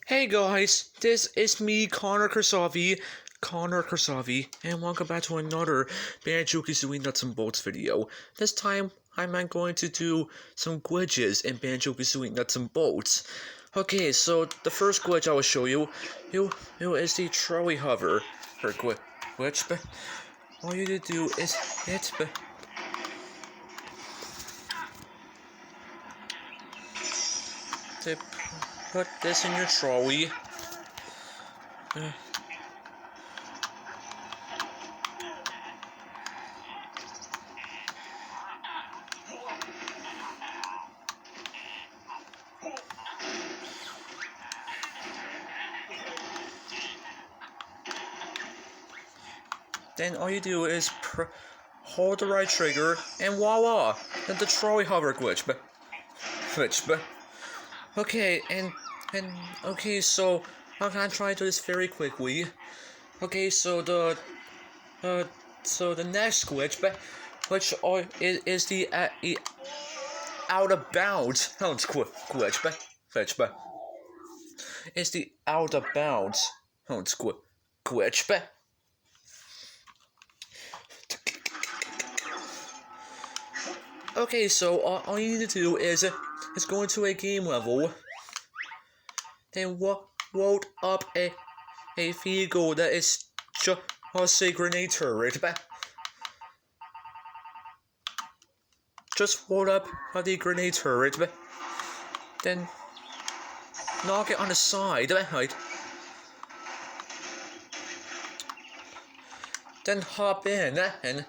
Hey guys, this is me, Connor Kersavi, and welcome back to another Banjo Kazooie Nuts and Bolts video. This time, I'm going to do some glitches in Banjo Kazooie Nuts and Bolts. Okay, so the first glitch I will show you, is the trolley hover glitch. But all you need to do is hit, to put this in your trolley. Then all you do is hold the right trigger, and voila! Then the trolley hover glitch. Okay, okay, so I'm gonna try to do this very quickly. Okay, so the next glitch, which is the out of bounds glitch, it's the out of bounds glitch. Okay, so all you need to do is go into a game level, then load up a vehicle that is just a grenade turret. Just load up the grenade turret, then knock it on the side, right? Then hop in, and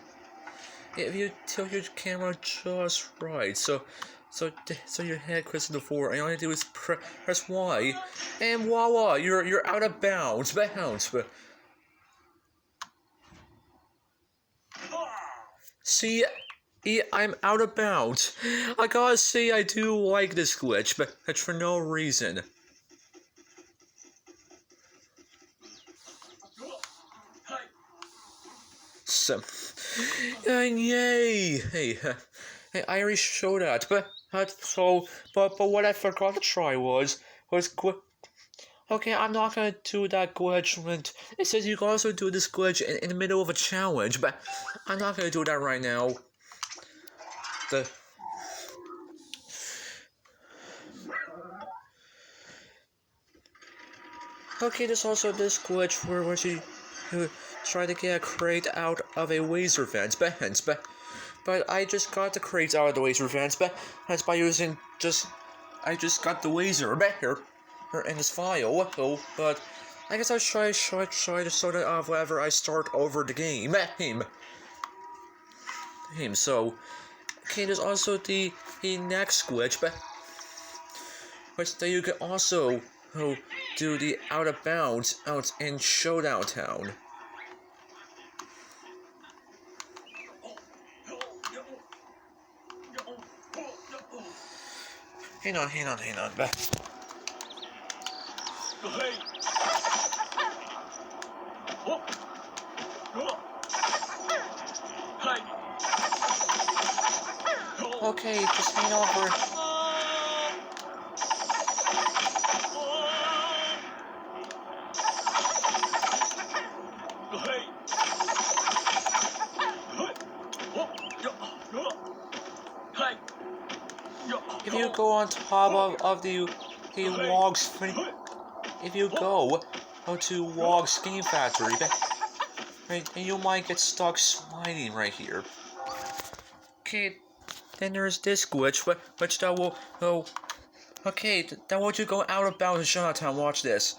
if you tilt your camera just right, so your head clicks to the floor, and all you do is press Y, and voila, you're out of bounds. See, I'm out of bounds. I gotta say, I do like this glitch, but it's for no reason. So, yay! Hey, I already showed that, but what I forgot to try was okay, I'm not gonna do that glitch. It says you can also do this glitch in the middle of a challenge, but I'm not gonna do that right now. Okay, there's also this glitch where you try to get a crate out of a laser vent, but I just got the crates out of the laser vents, but that's by using I just got the laser here in this file. But I guess I'll try to sort it out whenever I start over the game. So okay, there's also the next glitch, which you can also do the out of bounds out in Showdown Town. Hang on. Okay, just hang over. If you go on top of the logs, if you go to Log's Game Factory, right, and you might get stuck sliding right here. Okay, then there's this glitch, which that will okay, that will you go out of bounds in Chinatown. Watch this.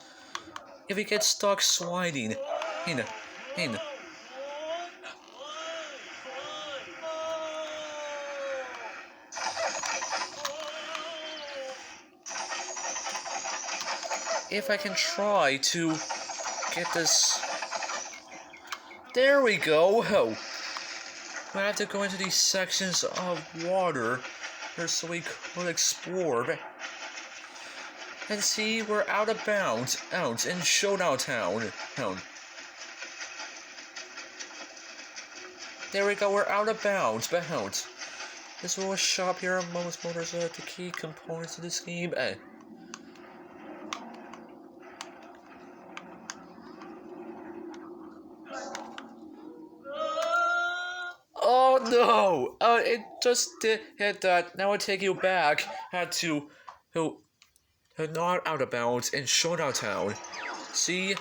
If you get stuck sliding, hey. If I can try to get this. There we go. I have to go into these sections of water so we could explore. And see, we're out of bounds, out in Showdown Town. There we go, we're out of bounds, This little shop here, most motors are the key components of this game. No! It just did hit that. Now I take you back. To not out of bounds in Showdown Town. See?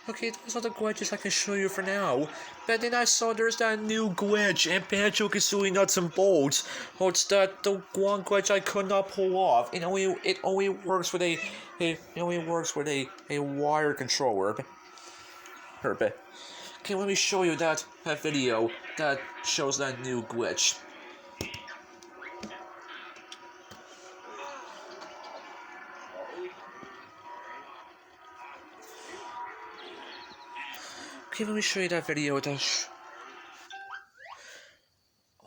Okay, those are the glitches I can show you for now. But then I saw there's that new glitch in Banjo Kazooie Nuts and Bolts. Oh, it's the one glitch I could not pull off. It only works with a wire controller. Okay, let me show you that video that shows that new glitch. Okay, let me show you that video.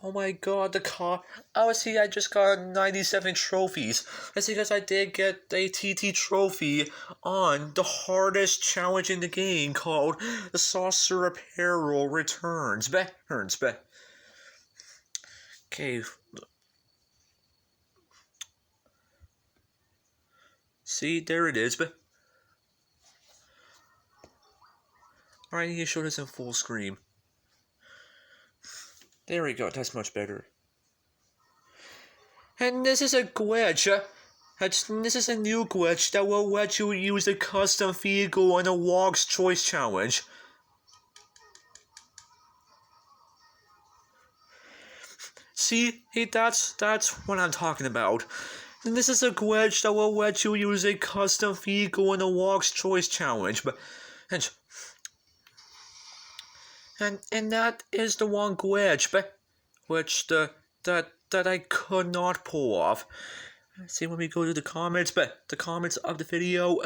Oh my god, the car. Oh, see, I just got 97 trophies. That's because I did get a TT trophy on the hardest challenge in the game called the Saucer Apparel Returns. Okay. See, there it is. Alright, I need to show this in full screen. There we go, that's much better. And this is a glitch. This is a new glitch that will let you use a custom vehicle on the Walk's Choice Challenge. See, that's what I'm talking about. And this is a glitch that will let you use a custom vehicle in the Walk's Choice Challenge. And that is the one glitch, that I could not pull off. See, when we go to the comments, the comments of the video,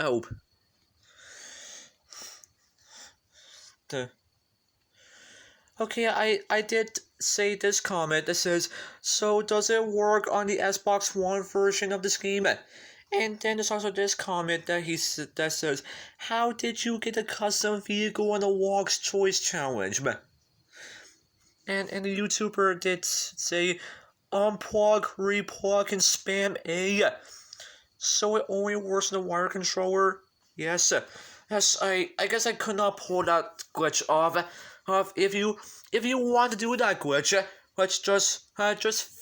okay, I did say this comment that says, so does it work on the Xbox One version of this game? And then there's also this comment that says, how did you get a custom vehicle on the Walk's Choice Challenge? And the YouTuber did say, unplug, replug, and spam A. So it only works on the wire controller? Yes. Yes, I guess I could not pull that glitch off. If you want to do that glitch, let's just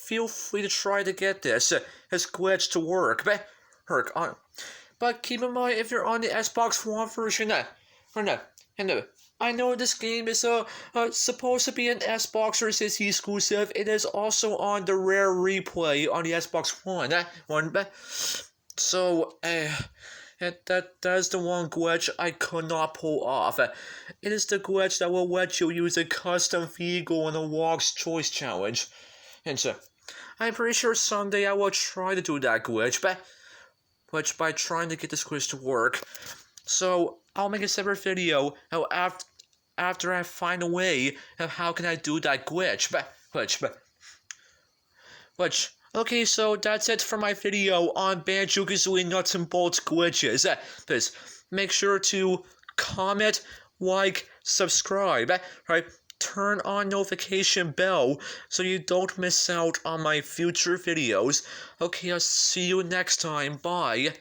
feel free to try to get this glitch to work. But keep in mind, if you're on the Xbox One version, I know this game is supposed to be an Xbox 360 exclusive. It is also on the Rare Replay on the Xbox One. So, that's the one glitch I could not pull off. It is the glitch that will let you use a custom vehicle in the Walk's Choice Challenge. And so, I'm pretty sure someday I will try to do that glitch, by trying to get this glitch to work. So, I'll make a separate video after I find a way of how can I do that glitch. Okay, so that's it for my video on Banjo Kazooie Nuts and Bolts glitches. Please make sure to comment, like, subscribe, right? Turn on notification bell so you don't miss out on my future videos. Okay, I'll see you next time. Bye.